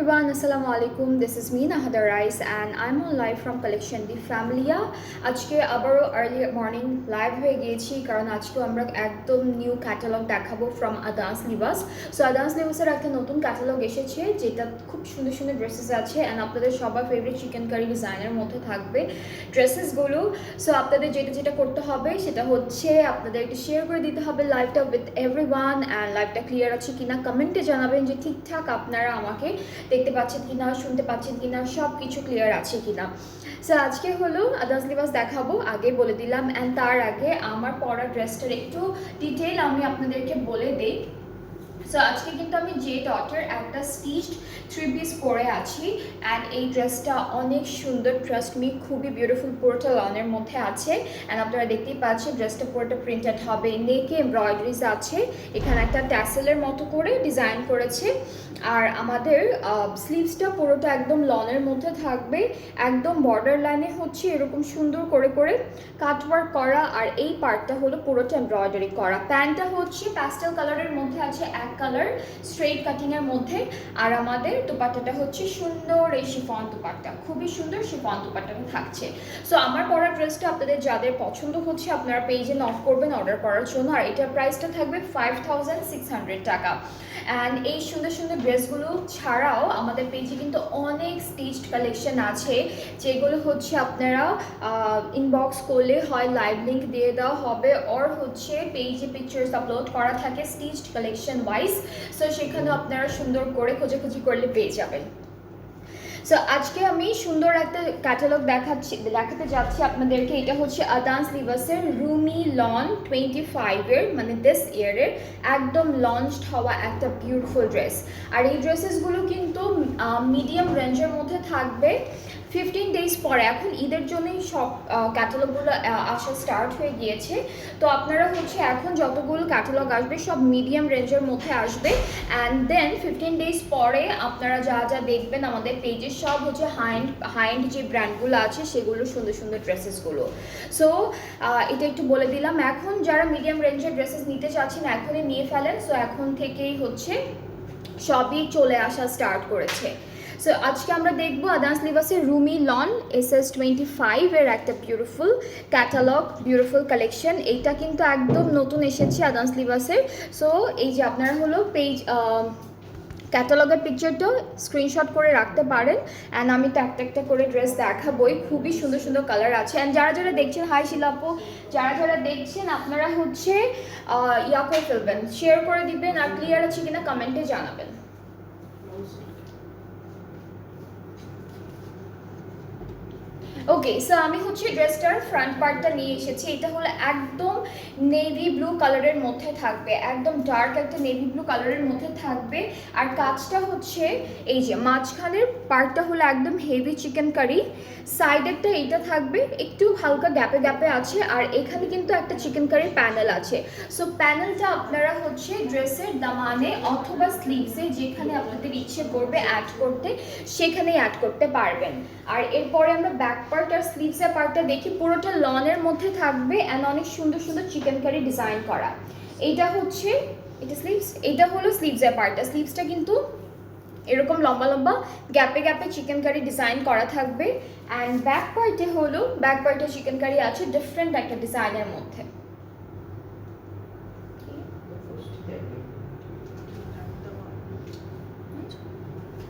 everyone, Assalamu alaikum. This is me Nahada Rais and I'm on live from Collection the Familia. আজকে আবারও early morning live হয়ে গিয়েছি কারণ আজকে আমরা একদম নিউ ক্যাটালগ দেখাবো ফ্রম আদান্স লিবাস। সো আদান্স লিবাসের একটা নতুন ক্যাটালগ এসেছে যেটা খুব সুন্দর সুন্দর ড্রেসেস আছে অ্যান্ড আপনাদের সবার ফেভারিট চিকেন কারি ডিজাইনের মধ্যে থাকবে ড্রেসেসগুলো। সো আপনাদের যেটা করতে হবে সেটা হচ্ছে আপনাদেরকে শেয়ার করে দিতে হবে লাইভটা উইথ এভরিওয়ান অ্যান্ড লাইভটা ক্লিয়ার আছে কিনা কমেন্টে জানাবেন যে ঠিকঠাক আপনারা আমাকে দেখতে পাচ্ছেন কিনা, শুনতে পাচ্ছেন কিনা, সব কিছু ক্লিয়ার আছে কিনা। সো আজকে হলো আদান্স লিবাস দেখাবো, আগে বলে দিলাম। অ্যান্ড তার আগে আমার পরা ড্রেসটার একটু ডিটেইল আমি আপনাদেরকে বলে দিই। সো আজকে কিন্তু আমি জে ডটের একটা স্টিচড 3 পিস পরে আছি অ্যান্ড এই ড্রেসটা অনেক সুন্দর, ট্রাস্ট মি, খুবই বিউটিফুল, পুরোটা লনের মধ্যে আছে অ্যান্ড আপনারা দেখতেই পাচ্ছেন ড্রেসটা পুরোটা প্রিন্টেড হবে, নেকে এমব্রয়ডারিজ আছে, এখানে একটা ট্যাসেলের মতো করে ডিজাইন করেছে। আর আমাদের স্লিভসটা পুরোটা একদম লনের মধ্যে থাকবে, একদম বর্ডার লাইনে হচ্ছে এরকম সুন্দর করে করে কাটওয়ার্ক করা, আর এই পার্টটা হলো পুরোটা এমব্রয়ডারি করা। প্যান্টটা হচ্ছে প্যাস্টেল কালারের মধ্যে আছে, এক কালার স্ট্রেট কাটিংয়ের মধ্যে। আর আমাদের দুপাট্টাটা হচ্ছে সুন্দর এই শিফন দুপাট্টা, খুবই সুন্দর শিফন দুপাট্টাটা থাকছে। সো আমার পরা ড্রেসটা আপনাদের যাদের পছন্দ হচ্ছে আপনারা পেজে নক করবেন অর্ডার করার জন্য, আর এটার প্রাইসটা থাকবে 5600 টাকা। অ্যান্ড এই সুন্দর সুন্দর ড্রেসগুলো ছাড়াও আমাদের পেজে কিন্তু অনেক স্টিচড কালেকশন আছে যেগুলো হচ্ছে আপনারা ইনবক্স করলে হয় লাইভ লিঙ্ক দিয়ে দেওয়া হবে অর হচ্ছে পেজে পিকচার্স আপলোড করা থাকে স্টিচড কালেকশন ওয়াইজ। সো সেখানেও আপনারা সুন্দর করে খোঁজাখুঁজি করলে পেয়ে যাবেন। সো আজকে আমি সুন্দর একটা ক্যাটালগ দেখাতে যাচ্ছি আপনাদেরকে। এটা হচ্ছে আদান্স লিবাসের রুমি লন 25-এর মানে দিস ইয়ারের একদম লঞ্চড হওয়া একটা বিউটিফুল ড্রেস। আর এই ড্রেসেসগুলো কিন্তু মিডিয়াম রেঞ্জের মধ্যে থাকবে। 15 ডেজ পরে, এখন ঈদের জন্যই সব ক্যাটালগুলো আসা স্টার্ট হয়ে গিয়েছে। তো আপনারা হচ্ছে এখন যতগুলো ক্যাটালগ আসবে সব মিডিয়াম রেঞ্জের মধ্যে আসবে অ্যান্ড দেন 15 ডেজ পরে আপনারা যা যা দেখবেন আমাদের পেজে সব হচ্ছে হাই এন্ড যে ব্র্যান্ডগুলো আছে সেগুলো সুন্দর সুন্দর ড্রেসেসগুলো। সো এটা একটু বলে দিলাম, এখন যারা মিডিয়াম রেঞ্জের ড্রেসেস নিতে চাচ্ছেন এখনই নিয়ে ফেলেন। সো এখন থেকেই হচ্ছে সবই চলে আসা স্টার্ট করেছে। সো আজকে আমরা দেখবো আদান্স লিবাসের রুমি লন SS25-এর একটা বিউটিফুল ক্যাটালগ, বিউটিফুল কালেকশন। এইটা কিন্তু একদম নতুন এসেছে আদান্স লিবাসের। সো এই যে আপনারা হলো পেজ ক্যাটালগের পিকচারটা স্ক্রিনশট করে রাখতে পারেন অ্যান্ড আমি তো একটা করে ড্রেস দেখাবই, খুবই সুন্দর সুন্দর কালার আছে। অ্যান্ড যারা যারা দেখছেন, হাই শিলাপু, যারা যারা দেখছেন আপনারা হচ্ছে ইয়া করে ফেলবেন, শেয়ার করে দিবেন আর ক্লিয়ার আছে কিনা কমেন্টে জানাবেন। ওকে, সো আমি হচ্ছে ড্রেসটার ফ্রন্ট পার্টটা নিয়ে এসেছি। এটা হলো একদম নেভি ব্লু কালারের মধ্যে থাকবে, একদম ডার্ক একটা নেভি ব্লু কালারের মধ্যে থাকবে। আর কাজটা হচ্ছে এই যে মাঝখানের পার্টটা হলো একদম হেভি চিকেন কারি, সাইডেরটা এইটা থাকবে একটু হালকা গ্যাপে গ্যাপে আছে, আর এখানে কিন্তু একটা চিকেন কারি প্যানেল আছে। সো প্যানেলটা আপনারা হচ্ছে ড্রেসের দামানে অথবা স্লিভসে যেখানে আপনাদের ইচ্ছে করবে অ্যাড করতে সেখানেই অ্যাড করতে পারবেন। আর এরপরে আমরা ব্যাক পার্ট আর স্লিভসের পার্টটা দেখি, পুরোটা লনের মধ্যে থাকবে অ্যান্ড অনেক সুন্দর সুন্দর চিকেন কারি ডিজাইন করা। এইটা হচ্ছে এটা স্লিভস, এইটা হলো স্লিভসের পার্টটা। স্লিভসটা কিন্তু এরকম লম্বা লম্বা গ্যাপে গ্যাপে চিকেন কারি ডিজাইন করা থাকবে অ্যান্ড ব্যাক পার্টে হলো ব্যাক পার্টে চিকেন কারি আছে ডিফারেন্ট একটা ডিজাইনের মধ্যে।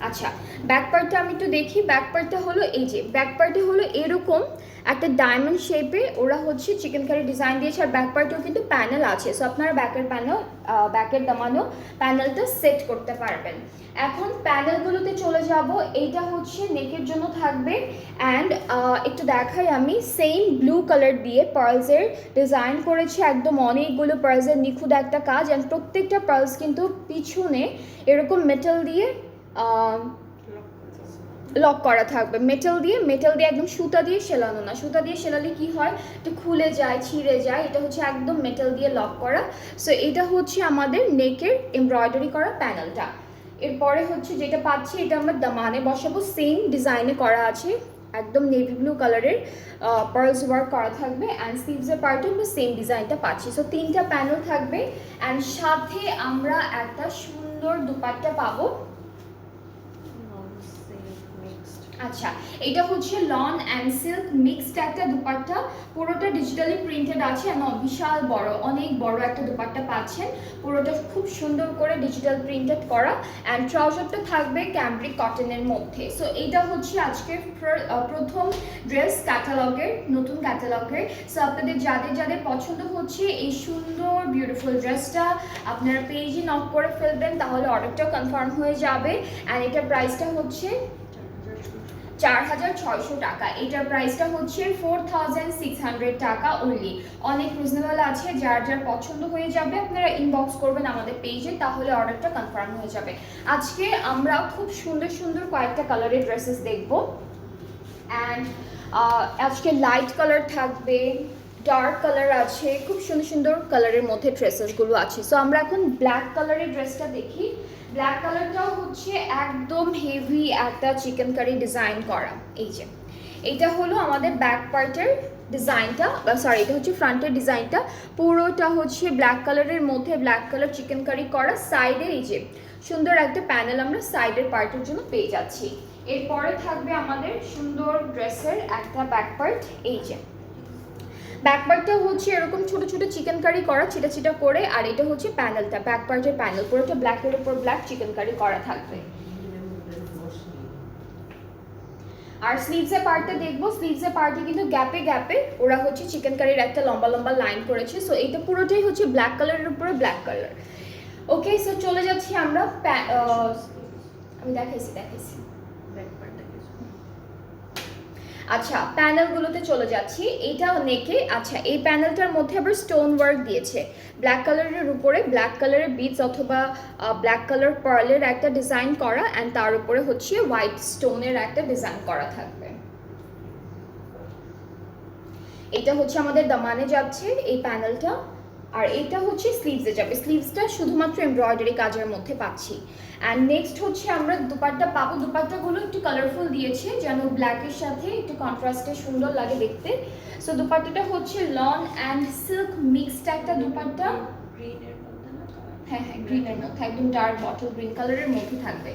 আচ্ছা, ব্যাক পার্টটা আমি একটু দেখি। ব্যাক পার্টটা হলো এই যে ব্যাক পার্টে হলো এরকম একটা ডায়মন্ড শেপে ওরা হচ্ছে চিকেন কারি ডিজাইন দিয়েছে, আর ব্যাক পার্টেও কিন্তু প্যানেল আছে। সো আপনারা ব্যাকের দামানো প্যানেলটা সেট করতে পারবেন। এখন প্যানেলগুলোতে চলে যাব। এইটা হচ্ছে নেকের জন্য থাকবে অ্যান্ড একটু দেখাই আমি, সেম ব্লু কালার দিয়ে পার্লসের ডিজাইন করেছে, একদম অনেকগুলো পার্লসের নিখুঁত একটা কাজ। অ্যান্ড প্রত্যেকটা পার্লস কিন্তু পিছনে এরকম মেটাল দিয়ে লক করা থাকবে, মেটাল দিয়ে একদম সুতা দিয়ে সেলানো না, সুতা দিয়ে সেলালে কি হয় এটা খুলে যায়, ছিঁড়ে যায়, এটা হচ্ছে একদম মেটাল দিয়ে লক করা। সো এটা হচ্ছে আমাদের নেকের এমব্রয়ডারি করা প্যানেলটা। এরপরে হচ্ছে যেটা পাচ্ছি এটা আমরা দামানে বসাবো, সেম ডিজাইনে করা আছে, একদম নেভি ব্লু কালারের পার্লস ওয়ার্ক করা থাকবে অ্যান্ড স্লিভসের পার্টে আমরা সেম ডিজাইনটা পাচ্ছি। সো 3টা প্যানেল থাকবে অ্যান্ড সাথে আমরা একটা সুন্দর দুপাট্টা পাবো। আচ্ছা, এটা হচ্ছে লন অ্যান্ড সিল্ক মিক্সড একটা দুপাট্টা, পুরোটা ডিজিটালি প্রিন্টেড আছে, বিশাল বড়, অনেক বড় একটা দুপাট্টা পাচ্ছেন, পুরোটা খুব সুন্দর করে ডিজিটাল প্রিন্টেড করা, অ্যান্ড ট্রাউজারটা থাকবে ক্যামব্রিক কটনের মধ্যে। সো এইটা হচ্ছে আজকের প্রথম ড্রেস ক্যাটালগের, নতুন ক্যাটালগের। সো আপনাদের যাদের যাদের পছন্দ হচ্ছে এই সুন্দর বিউটিফুল ড্রেসটা, আপনারা পেজে নক করে ফেলবেন, তাহলে অর্ডারটাও কনফার্ম হয়ে যাবে। অ্যান্ড এটার প্রাইসটা হচ্ছে 4600 টাকা। এটার প্রাইসটা হচ্ছে 4600 টাকা অনলি। অনেক রিজনেবল আছে, যার যার পছন্দ হয়ে যাবে আপনারা ইনবক্স করবেন আমাদের পেজে, তাহলে অর্ডারটা কনফার্ম হয়ে যাবে। আজকে আমরা খুব সুন্দর সুন্দর কয়েকটা কালারের ড্রেসেস দেখবো, অ্যান্ড আজকে লাইট কালার থাকবে, ডার্ক কালার আছে, খুব সুন্দর সুন্দর কালারের মধ্যে ড্রেসেসগুলো আছে। সো আমরা এখন ব্ল্যাক কালারের ড্রেসটা দেখি। ব্ল্যাক কালারটাও হচ্ছে একদম হেভি একটা চিকেন কারি ডিজাইন করা। এই যে এটা হলো আমাদের ব্যাক পার্টের ডিজাইনটা, সরি এটা হচ্ছে ফ্রন্টের ডিজাইনটা, পুরোটা হচ্ছে ব্ল্যাক কালারের মধ্যে ব্ল্যাক কালার চিকেন কারি করা। সাইডে এই যে সুন্দর একটা প্যানেল আমরা সাইডের পার্টের জন্য পেয়ে যাচ্ছি। এরপরে থাকবে আমাদের সুন্দর ড্রেসের একটা ব্যাক পার্ট। এই যে ব্যাক পার্টটা হচ্ছে এরকম ছোট ছোট চিকেন কারি করা, ছিটা ছিটা করে, আর এটা হচ্ছে প্যানেলটা, ব্যাক পার্টের প্যানেল, পুরোটা ব্ল্যাকের উপর ব্ল্যাক চিকেন কারি করা থাকবে। আর স্লিভসের পার্টটা দেখবো, স্লিভসের পার্টে কিন্তু গ্যাপে গ্যাপে ওরা হচ্ছে চিকেন কারির একটা লম্বা লম্বা লাইন করেছে। সো এইটা পুরোটাই হচ্ছে ব্ল্যাক কালারের উপরে ব্ল্যাক কালার। ওকে, সো চলে যাচ্ছি আমরা, আমি দেখাইছি। আচ্ছা, প্যানেলগুলোতে চলে যাচ্ছি। এইটাও নেকে, আচ্ছা এই প্যানেলটার মধ্যে আবার স্টোন ওয়ার্ক দিয়েছে, ব্ল্যাক কালারের উপরে ব্ল্যাক কালারের বিটস অথবা ব্ল্যাক কালার পার্লের একটা ডিজাইন করা, অ্যান্ড তার উপরে হচ্ছে হোয়াইট স্টোনের একটা ডিজাইন করা থাকবে। এটা হচ্ছে আমাদের দামানে যাচ্ছে এই প্যানেলটা, আর এটা হচ্ছে স্লিভসে যাবে। স্লিভসটা শুধুমাত্র এমব্রয়ডারি কাজের মধ্যে পাচ্ছি। অ্যান্ড নেক্সট হচ্ছে আমরা দুপাট্টা পাবো। দুপাট্টাগুলো একটু কালারফুল দিয়েছে, যেন ব্ল্যাকের সাথে একটু কন্ট্রাস্টে সুন্দর লাগে দেখতে। সো দুপাট্টাটা হচ্ছে লন অ্যান্ড সিল্ক মিক্সড একটা দুপাট্টা, হ্যাঁ গ্রিনের মধ্যে, একদম ডার্ক বটল গ্রিন কালারের মধ্যে থাকবে।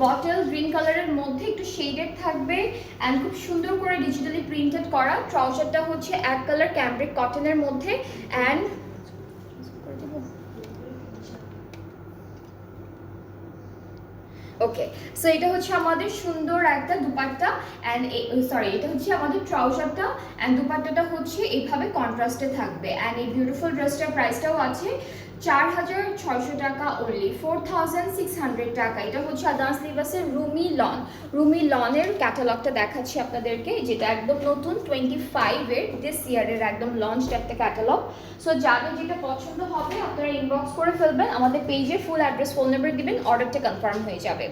বটল গ্রিন কালারের মধ্যে একটু শেডেড থাকবে, অ্যান্ড খুব সুন্দর করে ডিজিটালি প্রিন্টেড করা। ট্রাউজারটা হচ্ছে এক কালার ক্যামব্রিক কটনের মধ্যে, অ্যান্ড ওকে, সো এটা হচ্ছে আমাদের সুন্দর একটা দুপাট্টা, অ্যান্ড সরি এটা হচ্ছে আমাদের ট্রাউজারটা, অ্যান্ড দুপাট্টাটা হচ্ছে এইভাবে কন্ট্রাস্টে থাকবে। অ্যান্ড এই বিউটিফুল ড্রেসটার প্রাইসটাও আছে 4600 টাকা অনলি, 4600 টাকা। এটা হচ্ছে আদান স্লিভাসের রুমি লনের ক্যাটালগটা দেখাচ্ছি আপনাদেরকে, যেটা একদম নতুন 25-এর দিস ইয়ারের একদম লঞ্চড একটা ক্যাটালগ। সো যাদের যেটা পছন্দ হবে আপনারা ইনবক্স করে ফেলবেন, আমাদের পেজে ফুল অ্যাড্রেস ফোন নাম্বার দিবেন, অর্ডারটা কনফার্ম হয়ে যাবে।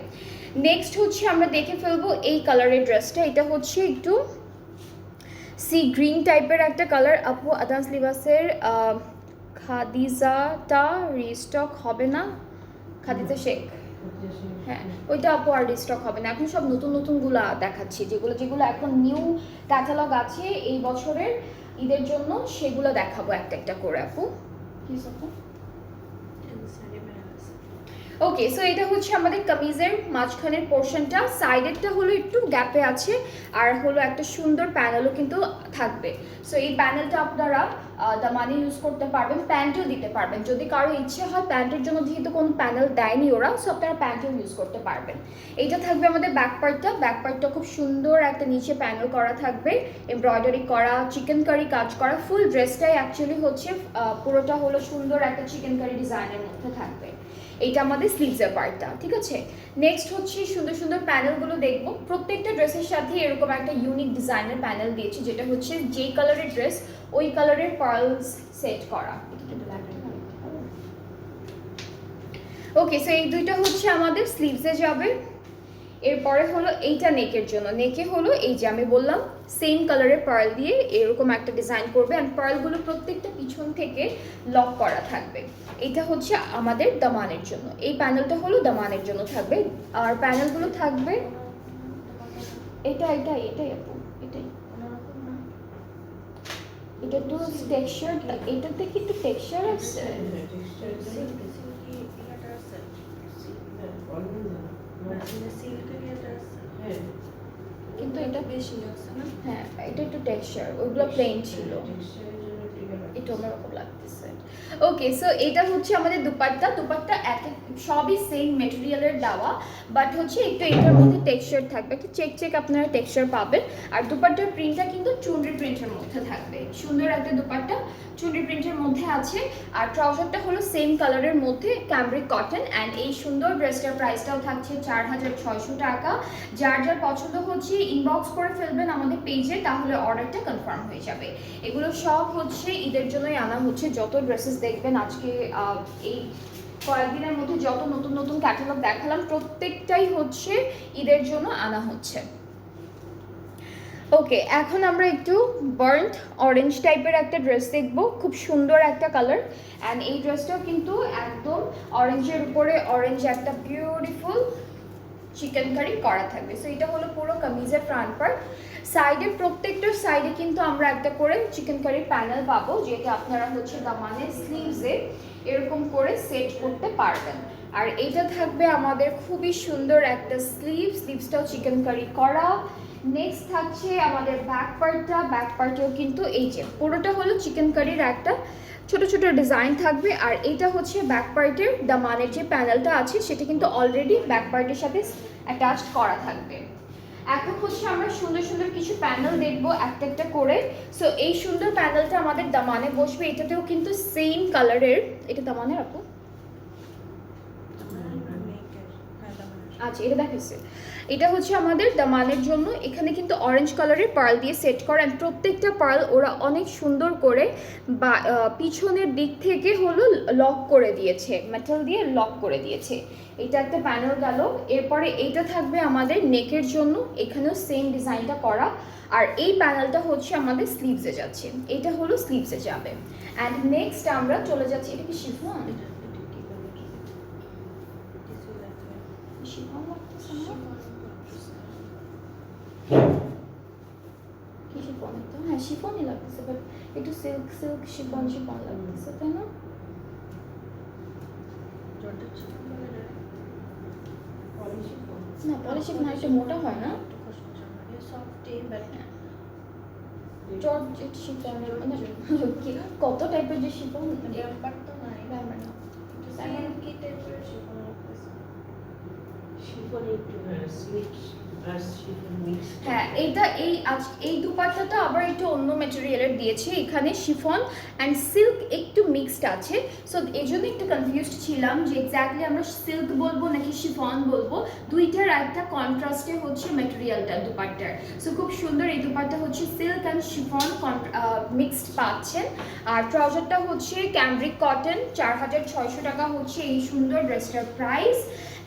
নেক্সট হচ্ছে আমরা দেখে ফেলবো এই কালারের ড্রেসটা। এটা হচ্ছে একটু সি গ্রিন টাইপের একটা কালার। আপু আদান স্লিভাসের খাদিজাটা রিস্টক হবে না? খাদিজা শেখ, হ্যাঁ ওইটা আপু আর রিস্টক হবে না, এখন সব নতুন নতুনগুলো দেখাচ্ছি, যেগুলো যেগুলো এখন নিউ ক্যাটালগ আছে এই বছরের ঈদের জন্য, সেগুলো দেখাবো একটা একটা করে। আপু ওকে, সো এটা হচ্ছে আমাদের কামিজের মাঝখানের পোর্শনটা, সাইডেরটা হলো একটু গ্যাপে আছে, আর হলো একটা সুন্দর প্যানেলও কিন্তু থাকবে। সো এই প্যানেলটা আপনারা দামানে ইউজ করতে পারবেন, প্যান্টও দিতে পারবেন যদি কারো ইচ্ছে হয়। প্যান্টের জন্য যেহেতু কোনো প্যানেল দেয়নি ওরা, সো আপনারা প্যান্টও ইউজ করতে পারবেন। এইটা থাকবে আমাদের ব্যাক পার্টটা খুব সুন্দর একটা নিচে প্যানেল করা থাকবে, এমব্রয়ডারি করা, চিকেন কারি কাজ করা। ফুল ড্রেসটাই অ্যাকচুয়ালি হচ্ছে পুরোটা হলো সুন্দর একটা চিকেন কারি ডিজাইনের মধ্যে থাকবে। এইটা আমাদের স্লিভসের পার্টটা, ঠিক আছে। নেক্সট হচ্ছে সুন্দর সুন্দর প্যানেলগুলো দেখবো। প্রত্যেকটা ড্রেসের সাথে এরকম একটা ইউনিক ডিজাইনের প্যানেল দিয়েছি, যেটা হচ্ছে যেই কালারের ড্রেস ওই কালারের পার্লস সেট করা। ওকে, সো এই দুইটা হচ্ছে আমাদের স্লিভসে যাবে। এরপরে হলো এইটা নেকের জন্য, নেকে হলো এই যে আমি বললাম সেম কালারের পার্ল দিয়ে এরকম একটা ডিজাইন করবে, অ্যান্ড পার্লগুলো প্রত্যেকটা পিছন থেকে লক করা থাকবে। এটা হচ্ছে আমাদের দামানের জন্য, এই প্যানেলটা হলো দামানের জন্য থাকবে। আর প্যানেলগুলো থাকবে এটাই আপু, এটাই এটা একটু টেক্সচার, এটাতে কি একটু টেক্সচার আছে? বেশি লাগছে না? হ্যাঁ এটা একটু টেক্সচার, ওইগুলো প্লেন ছিল, একটু অন্যরকম লাগতেছে। ওকে সো এটা হচ্ছে আমাদের দুপাট্টা এক সবই সেম মেটেরিয়ালের দেওয়া, বাট হচ্ছে একটু এটার মধ্যে টেক্সচার থাকবে, একটা চেক আপনারা টেক্সচার পাবেন। আর দুপাট্টার প্রিন্টটা কিন্তু চুনরি প্রিন্টের মধ্যে থাকবে, সুন্দর একটা দুপাট্টা চুনরি প্রিন্টের মধ্যে আছে। আর ট্রাউজারটা হলো সেম কালারের মধ্যে ক্যামব্রিক কটন। অ্যান্ড এই সুন্দর ড্রেসটার প্রাইসটাও থাকছে 4600 টাকা। যার যার পছন্দ হচ্ছে ইনবক্স করে ফেলবেন আমাদের পেজে, তাহলে অর্ডারটা কনফার্ম হয়ে যাবে। এগুলো সব হচ্ছে ঈদের জন্যই আনা হচ্ছে, যত ড্রেসেস দেখবেন আজকে এই কয়েকদিনের মধ্যে যত নতুন নতুন ক্যাটালগ দেখালাম প্রত্যেকটাই হচ্ছে ঈদের জন্য আনা হচ্ছে। ওকে এখন আমরা একটু বার্ন্ট অরেঞ্জ টাইপের একটা ড্রেস দেখবো, খুব সুন্দর একটা কালার। অ্যান্ড এই ড্রেসটাও কিন্তু একদম অরেঞ্জের উপরে অরেঞ্জ একটা বিউটিফুল চিকেন কারি করা থাকবে। সো এটা হলো পুরো কামিজের ফ্রন্ট পার্ট। সাইডে প্রত্যেকটার সাইডে কিন্তু আমরা একটা করে চিকেন কারি প্যানেল পাবো, যেটা আপনারা হচ্ছে দামানে স্লিভসে এরকম করে সেট করতে পারবেন। আর এটা থাকবে আমাদের খুবই সুন্দর একটা স্লিভসটাও চিকেন কারি করা। নেক্সট থাকছে আমাদের ব্যাক পার্টেও কিন্তু এই যে পুরোটা হলো চিকেন কারির একটা ছোট ছোট ডিজাইন থাকবে। আর এটা হচ্ছে ব্যাক পার্টের দামানের যে প্যানেলটা আছে সেটা কিন্তু অলরেডি ব্যাক পার্টের সাথে অ্যাটাচড করা থাকবে। এখন হচ্ছে আমরা সুন্দর সুন্দর কিছু প্যানেল দেখবো একটা একটা করে। সো এই সুন্দর প্যানেলটা আমাদের দামানে বসবে, এটাতেও কিন্তু সেম কালারের, এটা দামানের আপু আচ্ছা এটা দেখাচ্ছে, এটা হচ্ছে আমাদের দামানের জন্য। এখানে কিন্তু অরেঞ্জ কালারের পার্ল দিয়ে সেট করা, প্রত্যেকটা পার্ল ওরা অনেক সুন্দর করে বা পিছনের দিক থেকে হলো লক করে দিয়েছে, মেটাল দিয়ে লক করে দিয়েছে। এটা একটা প্যানেল গেল। এরপরে এইটা থাকবে আমাদের নেকের জন্য, এখানেও সেম ডিজাইনটা করা। আর এই প্যানেলটা হচ্ছে আমাদের স্লিভসে যাচ্ছে, এটা হলো স্লিভসে যাবে। অ্যান্ড নেক্সট আমরা চলে যাচ্ছি, এটা কি শিফন? শিফন লাগতেছে না? কি শিফন এটা? হ্যাঁ শিফনই লাগতেছে, বাট একটু সিল্ক শিফন লাগতেছে, তাই না? না পলিশিফ না, একটু মোটা হয় না? জর্জেট শিফনের মানে কি কত টাইপের যে শিফন, হ্যাঁ এইটা এই দুপাট্টাটা আবার একটু অন্য ম্যাটেরিয়ালের দিয়েছে, এখানে শিফন অ্যান্ড সিল্ক একটু মিক্সড আছে। সো এই জন্য একটু কনফিউজড ছিলাম যে এক্স্যাক্টলি আমরা সিল্ক বলবো নাকি শিফন বলবো। দুইটার একটা কন্ট্রাস্টে হচ্ছে ম্যাটেরিয়ালটা দুপাট্টার। সো খুব সুন্দর এই দুপাট্টা হচ্ছে সিল্ক অ্যান্ড শিফন মিক্সড পাচ্ছেন। আর ট্রাউজারটা হচ্ছে ক্যামব্রিক কটন, 4600 টাকা হচ্ছে এই সুন্দর ড্রেসটার প্রাইস।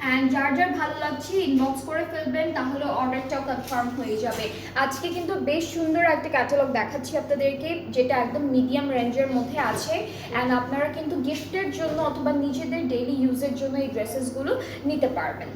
অ্যান্ড যার যার ভালো লাগছে ইনবক্স করে ফেলবেন, তাহলে অর্ডারটাও কনফার্ম হয়ে যাবে। আজকে কিন্তু বেশ সুন্দর একটা ক্যাটালগ দেখাচ্ছি আপনাদেরকে, যেটা একদম মিডিয়াম রেঞ্জের মধ্যে আছে। অ্যান্ড আপনারা কিন্তু গিফটের জন্য অথবা নিজেদের ডেইলি ইউজের জন্য এই ড্রেসেসগুলো নিতে পারবেন।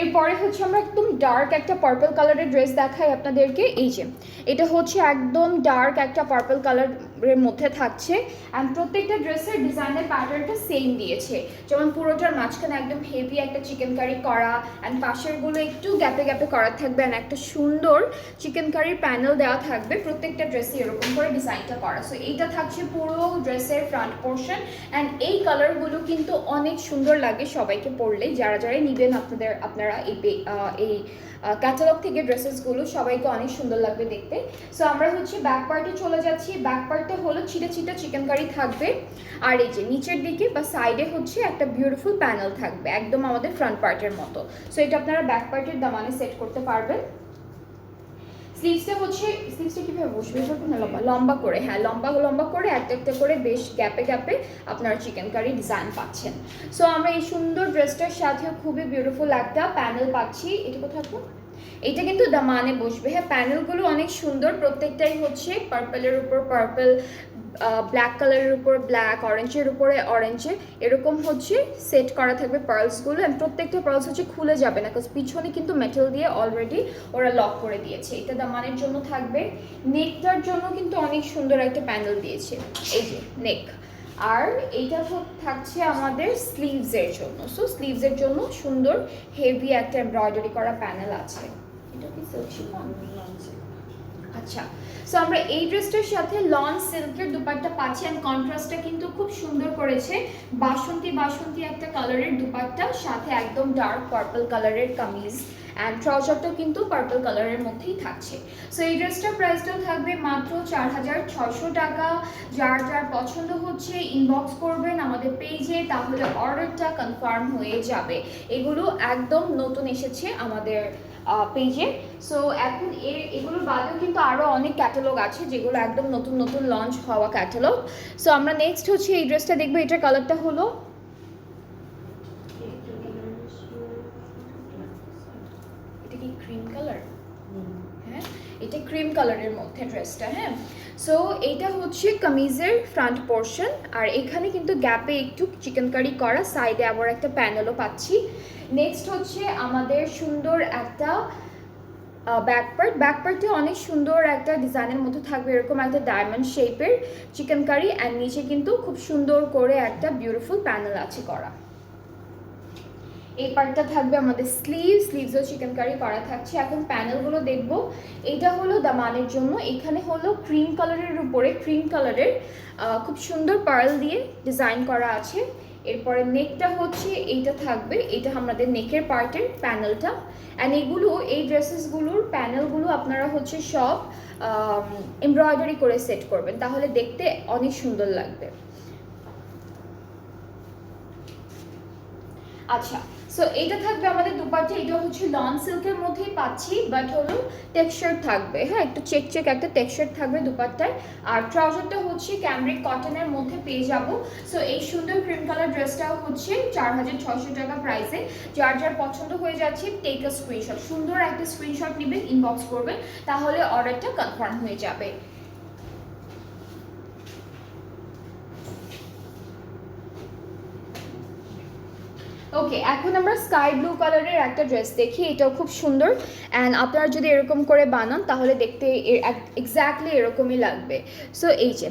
এরপরে হচ্ছে আমরা একদম ডার্ক একটা পার্পল কালারের ড্রেস দেখাই আপনাদেরকে। এই যে এটা হচ্ছে একদম ডার্ক একটা পার্পল কালারের মধ্যে থাকছে। অ্যান্ড প্রত্যেকটা ড্রেসের ডিজাইনের প্যাটার্নটা সেম দিয়েছে, যেমন পুরোটার মাঝখানে একদম হেভি একটা চিকেন কারি করা, অ্যান্ড পাশেরগুলো একটু গ্যাপে গ্যাপে করা থাকবে, অ্যান্ড একটা সুন্দর চিকেন কারির প্যানেল দেওয়া থাকবে। প্রত্যেকটা ড্রেসে এরকম করে ডিজাইনটা করা। সো এইটা থাকছে পুরো ড্রেসের ফ্রন্ট পোর্শন। অ্যান্ড এই কালারগুলো কিন্তু অনেক সুন্দর লাগে সবাইকে পরলে, যারা যারা নেবেন আপনারা এই ক্যাটালগ থেকে ড্রেসেসগুলো সবাইকে অনেক সুন্দর লাগবে দেখতে। সো আমরা হচ্ছে ব্যাক পার্টে চলে যাচ্ছি। ব্যাক পার্টে হলো ছিটা ছিটা চিকেন কারি থাকবে, আর এই যে নিচের দিকে বা সাইডে হচ্ছে একটা বিউটিফুল প্যানেল থাকবে একদম আমাদের ফ্রন্ট পার্টের মতো। সো এটা আপনারা ব্যাক পার্টের দামানে সেট করতে পারবেন। স্লিভসটা কীভাবে বসবে না লম্বা করে, হ্যাঁ লম্বা করে একটা একটা করে বেশ গ্যাপে গ্যাপে আপনারা চিকেন কারি ডিজাইন পাচ্ছেন। সো আমরা এই সুন্দর ড্রেসটার সাথেও খুবই বিউটিফুল একটা প্যানেল পাচ্ছি। এটা কোথাও এটা কিন্তু দামানে বসবে। হ্যাঁ প্যানেলগুলো অনেক সুন্দর, প্রত্যেকটাই হচ্ছে পার্পলের উপর পার্পল, ব্ল্যাক কালারের উপর ব্ল্যাক, অরেঞ্জের উপরে অরেঞ্জে এরকম হচ্ছে সেট করা থাকবে পার্লসগুলো। অ্যান্ড প্রত্যেকটা পার্লস হচ্ছে খুলে যাবে না, কারণ পিছনে কিন্তু মেটাল দিয়ে অলরেডি ওরা লক করে দিয়েছে। এটা দামানের জন্য থাকবে। নেকটার জন্য কিন্তু অনেক সুন্দর একটা প্যানেল দিয়েছে, এই যে নেক আর এইটা থাকছে আমাদের স্লিভসের জন্য। সো স্লিভসের জন্য সুন্দর হেভি একটা এমব্রয়ডারি করা প্যানেল আছে। এটা কি সিল্ক শিফন? আচ্ছা, সো আমরা এই ড্রেসটার সাথে লন সিল্কের দুপাট্টা পাচ্ছি এন্ড কন্ট্রাস্টটা কিন্তু খুব সুন্দর করেছে। বাসন্তী বাসন্তী একটা কালারের দুপাট্টা, সাথে একদম ডার্ক পার্পল কালারের কামিজ অ্যান্ড ট্রাউজারটাও কিন্তু পার্পল কালারের মধ্যেই থাকছে। সো এই ড্রেসটার প্রাইসটাও থাকবে মাত্র 4600 টাকা। যার যার পছন্দ হচ্ছে ইনবক্স করবেন আমাদের পেজে, তাহলে অর্ডারটা কনফার্ম হয়ে যাবে। এগুলো একদম নতুন এসেছে আমাদের পেজে। সো এখন এগুলোর বাদেও কিন্তু আরও অনেক ক্যাটালগ আছে যেগুলো একদম নতুন নতুন লঞ্চ হওয়া ক্যাটালগ। সো আমরা নেক্সট হচ্ছে এই ড্রেসটা দেখবো। এটার কালারটা হলো এটা কি ক্রিম কালার? হ্যাঁ, এটা ক্রিম কালারের মধ্যে ড্রেসটা। হ্যাঁ, সো এইটা হচ্ছে কামিজের ফ্রন্ট পোর্শন, আর এখানে কিন্তু গ্যাপে একটু চিকেনকারি করা, সাইডে আবার একটা প্যানেলও পাচ্ছি। নেক্সট হচ্ছে আমাদের সুন্দর একটা ব্যাকপার্টে অনেক সুন্দর একটা ডিজাইনের মধ্যে থাকবে এরকম একটা ডায়মন্ড শেপের চিকেনকারি, অ্যান্ড নিচে কিন্তু খুব সুন্দর করে একটা বিউটিফুল প্যানেল আছে করা। এই পার্টটা থাকবে আমাদের স্লিভসও চিকেনকারি করা থাকছে। এখন প্যানেলগুলো দেখব। এটা হলো দামানের জন্য, এখানে হলো ক্রিম কালারের উপরে ক্রিম কালারের খুব সুন্দর পার্ল দিয়ে ডিজাইন করা আছে। এরপরে নেকটা হচ্ছে এইটা থাকবে, এটা আমাদের নেকের পার্টের প্যানেলটা। অ্যান্ড এগুলো এই ড্রেসেসগুলোর প্যানেলগুলো আপনারা হচ্ছে সব এমব্রয়ডারি করে সেট করবেন, তাহলে দেখতে অনেক সুন্দর লাগবে। আচ্ছা, সো এইটা থাকবে আমাদের দুপাট্টা। এটা হচ্ছে লন সিল্কের মধ্যেই পাচ্ছি, বাট হলো টেক্সচার থাকবে। হ্যাঁ, একটু চেক একটা টেক্সচার থাকবে দুপাট্টায়। আর ট্রাউজারটা হচ্ছে ক্যামব্রিক কটনের মধ্যে পেয়ে যাব। সো এই সুন্দর ক্রিম কালার ড্রেসটাও হচ্ছে 4600 টাকা প্রাইসে। যার যার পছন্দ হয়ে যাচ্ছে টেক আ স্ক্রিনশট, সুন্দর একটা স্ক্রিনশট নেবেন, ইনবক্স করবেন, তাহলে অর্ডারটা কনফার্ম হয়ে যাবে। ওকে, এখন আমরা স্কাই ব্লু কালারের একটা ড্রেস দেখি। এটাও খুব সুন্দর, অ্যান্ড আপনারা যদি এরকম করে বানান তাহলে দেখতে এক্স্যাক্টলি এরকমই লাগবে। সো এই যে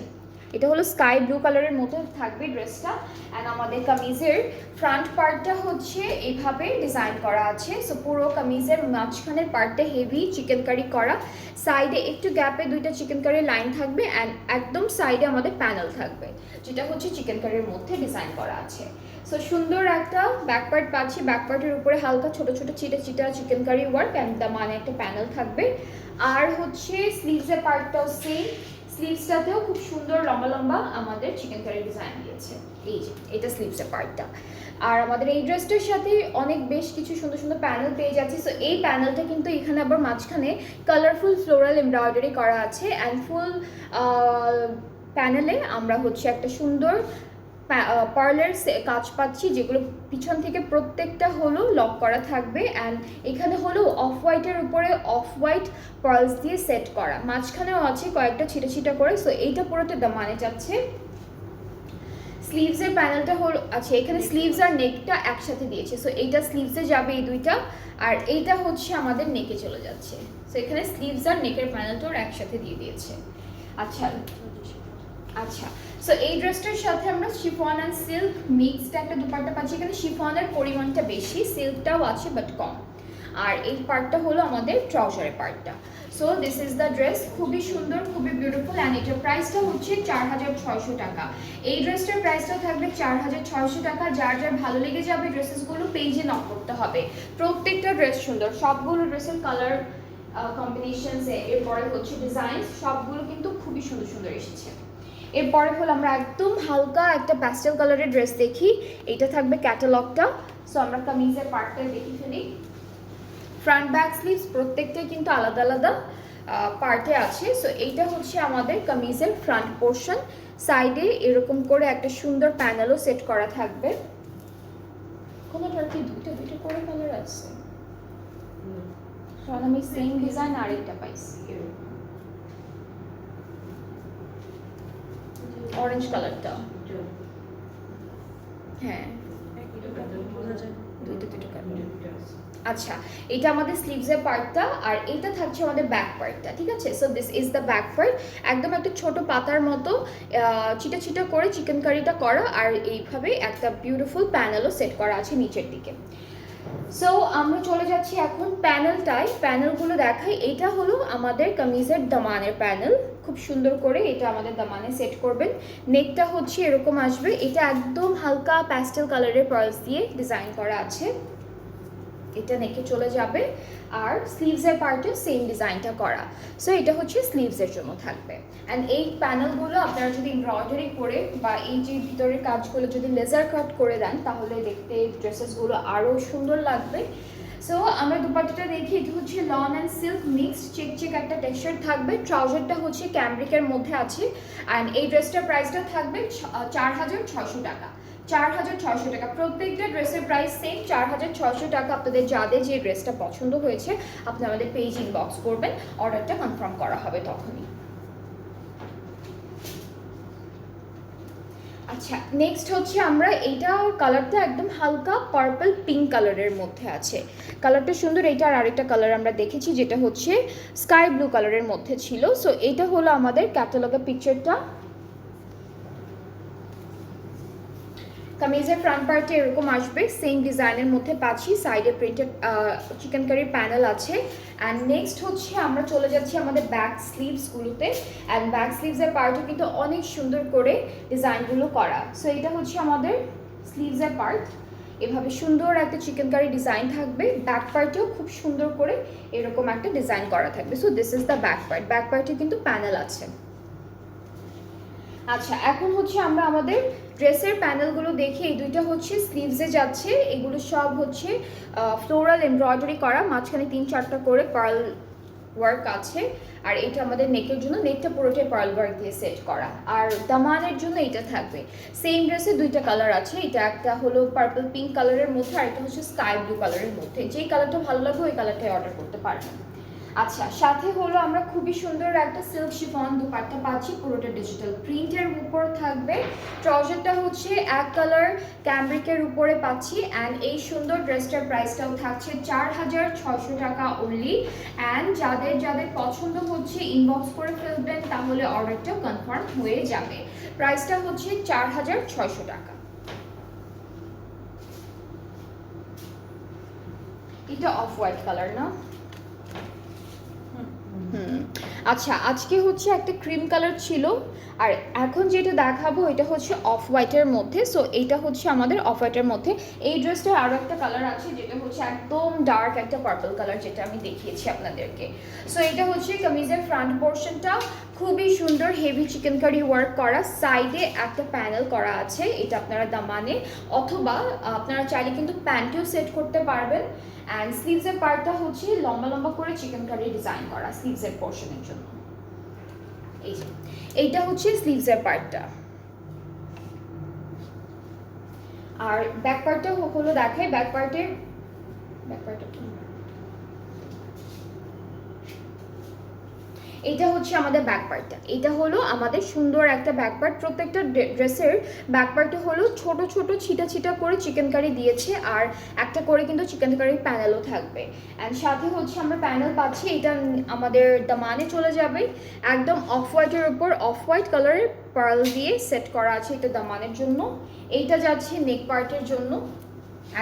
এটা হলো স্কাই ব্লু কালারের মতো থাকবে ড্রেসটা, অ্যান্ড আমাদের কামিজের ফ্রন্ট পার্টটা হচ্ছে এইভাবে ডিজাইন করা আছে। সো পুরো কামিজের মাঝখানের পার্টটা হেভি চিকেনকারি করা, সাইডে একটু গ্যাপে দুইটা চিকেনকারির লাইন থাকবে, অ্যান্ড একদম সাইডে আমাদের প্যানেল থাকবে যেটা হচ্ছে চিকেনকারির মধ্যে ডিজাইন করা আছে। সো সুন্দর একটা ব্যাকপার্ট পাচ্ছি, ব্যাকপার্টের উপরে হালকা ছোট ছোট চিটা চিটা চিকেনকারি ওয়ার্ক, অ্যান্ড মানে একটা প্যানেল থাকবে। আর হচ্ছে স্লিভসের পার্টটাও সেম, স্লিভসটাতেও খুব সুন্দর লম্বা লম্বা আমাদের চিকেনকারি ডিজাইন দিয়েছে। এই যে এটা স্লিভসের পার্টটা। আর আমাদের এই ড্রেসটার সাথে অনেক বেশ কিছু সুন্দর সুন্দর প্যানেল পেয়ে যাচ্ছি। সো এই প্যানেলটা কিন্তু এখানে আবার মাঝখানে কালারফুল ফ্লোরাল এমব্রয়ডারি করা আছে, অ্যান্ড ফুল প্যানেলে আমরা হচ্ছে একটা সুন্দর পার্লের কাজ পাচ্ছি, যেগুলো পিছন থেকে প্রত্যেকটা হলো লক করা থাকবে, অ্যান্ড এখানে হলো অফ হোয়াইটের উপরে অফ হোয়াইট পার্লস দিয়ে সেট করা, মাঝখানেও আছে কয়েকটা ছিটা ছিটা করে। সো এইটা পুরোটা দামানে যাচ্ছে। স্লিভসের প্যানেলটা হলো আছে এখানে, স্লিভস আর নেকটা একসাথে দিয়েছে। সো এইটা স্লিভসে যাবে এই দুইটা, আর এইটা হচ্ছে আমাদের নেকে চলে যাচ্ছে। সো এখানে স্লিভস আর নেকের প্যানেলটাও একসাথে দিয়ে দিয়েছে। আচ্ছা আচ্ছা, সো এই ড্রেসটার সাথে আমরা শিফন অ্যান্ড সিল্ক মিক্সড একটা দুপাট্টা পাচ্ছি। এখানে শিফনের পরিমাণটা বেশি, সিল্কটাও আছে বাট কম। আর এই পার্টটা হলো আমাদের ট্রাউজারের পার্টটা। So this is the dress, খুবই সুন্দর, খুবই বিউটিফুল, অ্যান্ড এটার প্রাইসটা হচ্ছে 4600 টাকা। এই ড্রেসটার প্রাইসটা থাকবে 4600 টাকা। যার যার ভালো লেগে যাবে ড্রেসেসগুলো পেজে নক করতে হবে। প্রত্যেকটা ড্রেস সুন্দর, সবগুলো ড্রেসের কালার কম্বিনেশনস, এরপরে হচ্ছে ডিজাইন, সবগুলো কিন্তু খুবই সুন্দর সুন্দর এসেছে। এরপরে হলো আমরা একদম হালকা একটা প্যাস্টেল কালারের ড্রেস দেখি। এটা থাকবে ক্যাটালগটা। সো আমরা কামিজের পার্টটা দেখি ফেলি। ফ্রন্ট ব্যাক স্লিভস প্রত্যেকটাই কিন্তু আলাদা আলাদা পার্টে আছে। সো এইটা হচ্ছে আমাদের কামিজের ফ্রন্ট পোর্শন, সাইডে এরকম করে একটা সুন্দর প্যানেলও সেট করা থাকবে। কোনোটার কি দুইটা করে কালার আছে? কারণ আমি সেম ডিজাইন আরেকটা পাইছি, অরেঞ্জ কালারটা। হ্যাঁ, দুটো কালার। আচ্ছা, এটা আমাদের স্লিভসের পার্টটা, আর এটা থাকছে আমাদের ব্যাক পার্টটা, ঠিক আছে? So this is the back part. একদম একটা ছোট পাতার মতো ছিটা ছিটা করে চিকেন কারিটা করা, আর এইভাবে একটা বিউটিফুল প্যানেলও সেট করা আছে নিচের দিকে। সো আমরা চলে যাচ্ছি এখন প্যানেলটায়, প্যানেলগুলো দেখাই। এটা হলো আমাদের কামিজের দামানের প্যানেল, খুব সুন্দর করে এটা আমাদের দামানে সেট করবেন। নেকটা হচ্ছে এরকম আসবে, এটা একদম হালকা প্যাস্টেল কালারের পার্লস দিয়ে ডিজাইন করা আছে, এটা নেকে চলে যাবে। আর স্লিভসের পার্টে সেম ডিজাইনটা করা। সো এটা হচ্ছে স্লিভসের জন্য থাকবে। অ্যান্ড এই প্যানেলগুলো আপনারা যদি এমব্রয়ডারি করে বা এই যে ভিতরের কাজগুলো যদি লেজার কাট করে দেন, তাহলে দেখতে ড্রেসেসগুলো আরও সুন্দর লাগবে। সো আমরা দুপাট্টাটা দেখি, এটা হচ্ছে lawn and silk mixed check check একটা টেক্সচার থাকবে। ট্রাউজারটা হচ্ছে ক্যামব্রিকের মধ্যে আছে। অ্যান্ড এই ড্রেসটার প্রাইসটা থাকবে 4600 টাকা। 4600 টাকা। প্রত্যেকটা ড্রেসের প্রাইস সেম 4600 টাকা। আপনাদের যাদের যে ড্রেসটা পছন্দ হয়েছে আপনি আমাদের পেজ ইনবক্স করবেন, অর্ডারটা কনফার্ম করা হবে তখনই। আচ্ছা, নেক্সট হচ্ছে আমরা এইটা কালারটা একদম হালকা পার্পল পিঙ্ক কালারের মধ্যে আছে, কালারটা সুন্দর। এইটার আরেকটা কালার আমরা দেখেছি যেটা হচ্ছে স্কাই ব্লু কালারের মধ্যে ছিল। সো এটা হলো আমাদের ক্যাটালগের পিকচারটা। কামিজের ফ্রন্ট পার্টে এরকম আসবে, সেম ডিজাইনের মধ্যে পাচ্ছি, সাইডে প্রিন্টেড চিকেন কারির প্যানেল আছে। অ্যান্ড নেক্সট হচ্ছে আমরা চলে যাচ্ছি আমাদের ব্যাক স্লিভসগুলোতে। অ্যান্ড ব্যাক স্লিভসের পার্টও কিন্তু অনেক সুন্দর করে ডিজাইনগুলো করা। সো এটা হচ্ছে আমাদের স্লিভসের পার্ট, এভাবে সুন্দর একটা চিকেন কারি ডিজাইন থাকবে। ব্যাক পার্টেও খুব সুন্দর করে এরকম একটা ডিজাইন করা থাকবে। So this is the back part. Back পার্টে কিন্তু প্যানেল আছে। আচ্ছা, এখন হচ্ছে আমরা আমাদের ড্রেসের প্যানেলগুলো দেখি। এই দুইটা হচ্ছে স্লিভসে যাচ্ছে, এগুলো সব হচ্ছে ফ্লোরাল এমব্রয়ডারি করা, মাঝখানে 3-4টা করে পার্ল ওয়ার্ক আছে। আর এটা আমাদের নেকের জন্য, নেকটা পুরোটাই পার্ল ওয়ার্ক দিয়ে সেট করা। আর দামানের জন্য এটা থাকবে। সেম ড্রেসে দুইটা কালার আছে, এটা একটা হলো পার্পল পিঙ্ক কালারের মধ্যে, আর একটা হচ্ছে স্কাই ব্লু কালারের মধ্যে। যেই কালারটা ভালো লাগবে ওই কালারটাই অর্ডার করতে পারবেন। আচ্ছা, সাথে হলো আমরা খুবই সুন্দর একটা সিল্ক শিফন দুপাট্টা পাচ্ছি, পুরোটা ডিজিটাল প্রিন্টের উপর থাকবে। ট্রাউজারটা হচ্ছে এক কালার ক্যামব্রিকের উপরে পাচ্ছি। অ্যান্ড এই সুন্দর ড্রেসটার প্রাইসটাও থাকছে 4600 টাকা অনলি। অ্যান্ড যাদের যাদের পছন্দ হচ্ছে ইনবক্স করে ফেলবেন, তাহলে অর্ডারটাও কনফার্ম হয়ে যাবে। প্রাইসটা হচ্ছে 4600 টাকা। এটা অফ হোয়াইট কালার না? আচ্ছা, আজকে হচ্ছে একটা ক্রিম কালার ছিল, আর এখন যেটা দেখাবো এটা হচ্ছে অফ হোয়াইটের মধ্যে। সো এটা হচ্ছে আমাদের অফ হোয়াইটের মধ্যে। এই ড্রেসটার আরও একটা কালার আছে যেটা হচ্ছে একদম ডার্ক একটা পার্পল কালার, যেটা আমি দেখিয়েছি আপনাদেরকে। সো এটা হচ্ছে কামিজের ফ্রন্ট পোর্শনটা, খুবই সুন্দর হেভি চিকেন কারি ওয়ার্ক করা, সাইডে একটা প্যানেল করা আছে। এটা আপনারা দামানে অথবা আপনারা চাইলে কিন্তু প্যান্টেও সেট করতে পারবেন। অ্যান্ড স্লিভসের পার্টটা হচ্ছে লম্বা লম্বা করে চিকেন কারি ডিজাইন করা স্লিভসের পোর্শনের জন্য। এই যে এইটা হচ্ছে স্লিভসের পার্টটা। আর ব্যাক পার্টটা হলো দেখাই, ব্যাক পার্টটা এটা হচ্ছে আমাদের ব্যাক পার্টটা। এটা হলো আমাদের সুন্দর একটা ব্যাক পার্ট। প্রত্যেকটা ড্রেসের ব্যাক পার্টে হলো ছোট ছোট ছিটা ছিটা করে চিকেন কারি দিয়েছে, আর একটা করে কিন্তু চিকেন কারির প্যানেলও থাকবে। অ্যান্ড সাথে হচ্ছে আমরা প্যানেল পাচ্ছি, এটা আমাদের দামানে চলে যাবে। একদম অফ হোয়াইটের উপর অফ হোয়াইট কালারের পার্ল দিয়ে সেট করা আছে এটা দামানের জন্য। এইটা যাচ্ছে নেক পার্টের জন্য,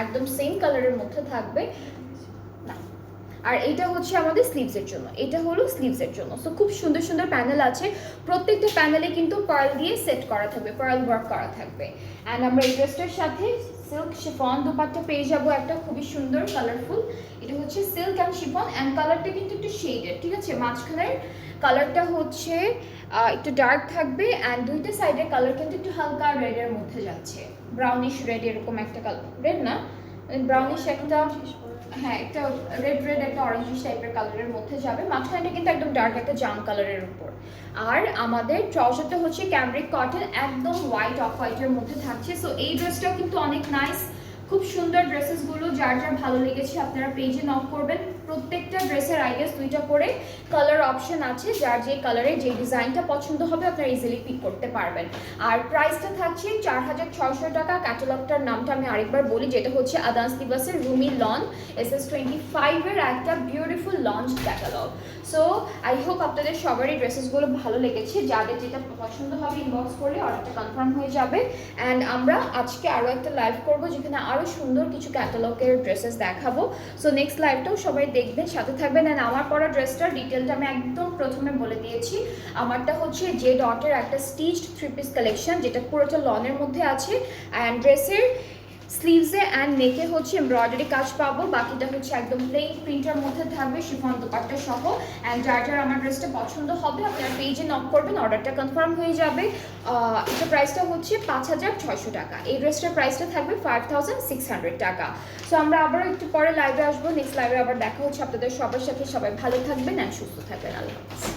একদম সেম কালারের মধ্যে থাকবে। আর এটা হচ্ছে আমাদের স্লিভসের জন্য, এটা হলো স্লিভসের জন্য। সো খুব সুন্দর সুন্দর প্যানেল আছে, প্রত্যেকটা প্যানেলে কিন্তু পার্ল দিয়ে সেট করা থাকবে, পার্ল ওয়ার্ক করা থাকবে। অ্যান্ড আমরা এই ড্রেসটার সাথে সিল্ক শিফন দুপাট্টা পেয়ে যাবো একটা খুবই সুন্দর কালারফুল। এটা হচ্ছে সিল্ক অ্যান্ড শিফন, অ্যান্ড কালারটা কিন্তু একটু শেডেড, ঠিক আছে? মাঝখানের কালারটা হচ্ছে একটু ডার্ক থাকবে, অ্যান্ড দুইটা সাইডের কালার কিন্তু একটু হালকা রেডের মধ্যে যাচ্ছে, ব্রাউনিশ রেড এরকম একটা কালার, রেড না ব্রাউনিশ একটা, হ্যাঁ একটা রেড রেড একটা অরেঞ্জিশ টাইপের কালারের মধ্যে যাবে। মাঝখানটা কিন্তু একদম ডার্ক একটা জাম কালারের উপর। আর আমাদের ট্রাউজারটা হচ্ছে ক্যামব্রিক কটন, একদম হোয়াইট অফ হোয়াইটের মধ্যে থাকছে। সো এই ড্রেসটাও কিন্তু অনেক নাইস, খুব সুন্দর ড্রেসেসগুলো। যার যার ভালো লেগেছে আপনারা পেজে নক করবেন। প্রত্যেকটা ড্রেসের আই গেস 2টা করে কালার অপশন আছে, যার যে কালারে যে ডিজাইনটা পছন্দ হবে আপনারা ইজিলি পিক করতে পারবেন। আর প্রাইসটা থাকছে 4600 টাকা। ক্যাটালগটার নামটা আমি আরেকবার বলি, যেটা হচ্ছে আদান্স দিবাসের রুমি লন SS25 এর একটা beautiful launch catalogue. So I hope আপনাদের সবারই ড্রেসেসগুলো ভালো লেগেছে। যাদের যেটা পছন্দ হবে ইনবক্স করলে অর্ডারটা কনফার্ম হয়ে যাবে। অ্যান্ড আমরা আজকে আরও একটা লাইভ করব যেখানে আরও সুন্দর কিছু ক্যাটালগের ড্রেসেস দেখাবো। সো নেক্সট লাইভটাও সবাই দেখবেন, সাথে থাকবেন। অ্যান্ড আমার পরা ড্রেসটার ডিটেলটা আমি একদম প্রথমে বলে দিয়েছি। আমারটা হচ্ছে যে ডটের একটা স্টিচড 3 পিস কালেকশন, যেটা পুরোটা লনের মধ্যে আছে। অ্যান্ড ড্রেসের স্লিভসে অ্যান্ড নেকে হচ্ছে এমব্রয়ডারি কাজ পাবো, বাকিটা হচ্ছে একদম প্লেন প্রিন্টের মধ্যে থাকবে শিফন দোপাট্টা সহ। অ্যান্ড যার আমার ড্রেসটা পছন্দ হবে আপনার পেজে নক করবেন, অর্ডারটা কনফার্ম হয়ে যাবে। এটা প্রাইসটা হচ্ছে 5600 টাকা। এই ড্রেসটার প্রাইসটা থাকবে 5600 টাকা। সো আমরা আবারও একটু পরে লাইভে আসবো। নেক্সট লাইভে আবার দেখা হচ্ছে আপনাদের সবার সাথে। সবাই ভালো থাকবেন অ্যান্ড সুস্থ থাকবেন। আল্লাহ হাফিজ।